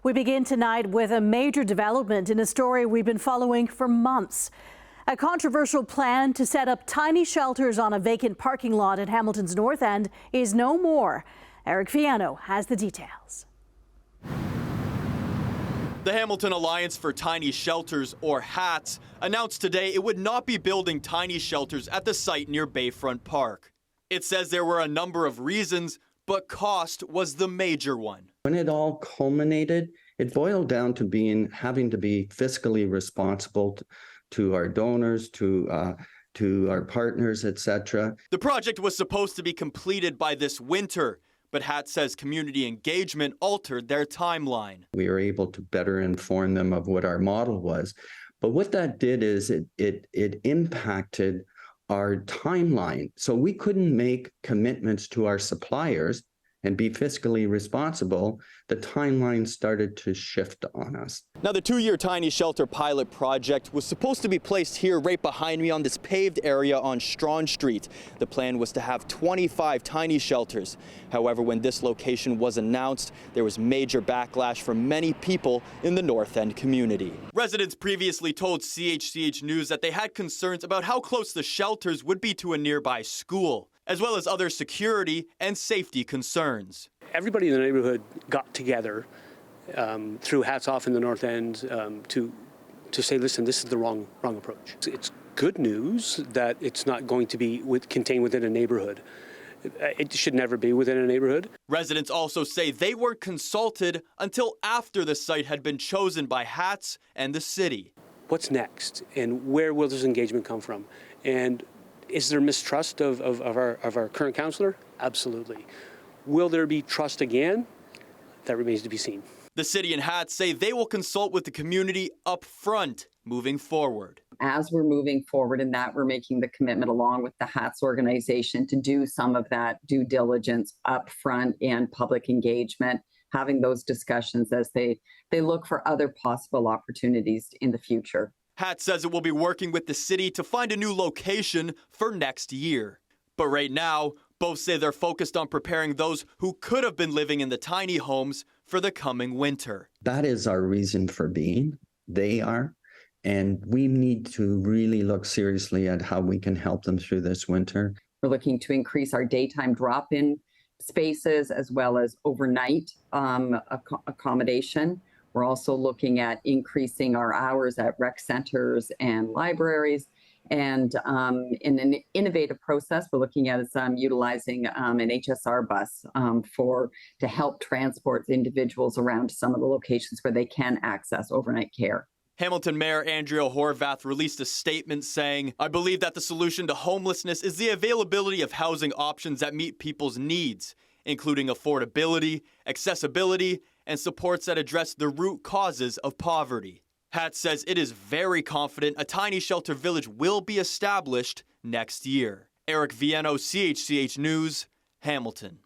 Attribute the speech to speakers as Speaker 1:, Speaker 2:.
Speaker 1: We begin tonight with a major development in a story we've been following for months. A controversial plan to set up tiny shelters on a vacant parking lot at Hamilton's North End is no more. Eric Viano has the details.
Speaker 2: The Hamilton Alliance for Tiny Shelters, or HATS, announced today it would not be building tiny shelters at the site near Bayfront Park. It says there were a number of reasons, but cost was the major one.
Speaker 3: When it all culminated, it boiled down to having to be fiscally responsible to our donors, to our partners, etc.
Speaker 2: The project was supposed to be completed by this winter, but HATS says community engagement altered their timeline.
Speaker 3: We were able to better inform them of what our model was. But what that did is it impacted our timeline. So we couldn't make commitments to our suppliers and be fiscally responsible. The timeline started to shift on us.
Speaker 2: Now, the 2-year tiny shelter pilot project was supposed to be placed here right behind me on this paved area on Strachan Street. The plan was to have 25 tiny shelters. However, when this location was announced, there was major backlash from many people in the North End community. Residents previously told CHCH News that they had concerns about how close the shelters would be to a nearby school, as well as other security and safety concerns.
Speaker 4: Everybody in the neighborhood got together through Hats Off in the North End to say, listen, this is the wrong approach. It's good news that it's not going to be contained within a neighborhood. It should never be within a neighborhood.
Speaker 2: Residents also say they weren't consulted until after the site had been chosen by HATS and the city.
Speaker 4: What's next, and where will this engagement come from? And is there mistrust of our current councillor? Absolutely. Will there be trust again? That remains to be seen.
Speaker 2: The city and HATS say they will consult with the community up front moving forward.
Speaker 5: As we're moving forward in that, we're making the commitment along with the HATS organization to do some of that due diligence up front and public engagement, having those discussions as they look for other possible opportunities in the future.
Speaker 2: HATS says it will be working with the city to find a new location for next year. But right now, both say they're focused on preparing those who could have been living in the tiny homes for the coming winter.
Speaker 3: That is our reason for being. They are. And we need to really look seriously at how we can help them through this winter.
Speaker 5: We're looking to increase our daytime drop-in spaces as well as overnight accommodation. We're also looking at increasing our hours at rec centers and libraries. And in an innovative process, we're looking at utilizing an HSR bus to help transport individuals around to some of the locations where they can access overnight care.
Speaker 2: Hamilton Mayor Andrea Horvath released a statement saying, "I believe that the solution to homelessness is the availability of housing options that meet people's needs, including affordability, accessibility, and supports that address the root causes of poverty." HATS says it is very confident a tiny shelter village will be established next year. Eric Viano, CHCH News, Hamilton.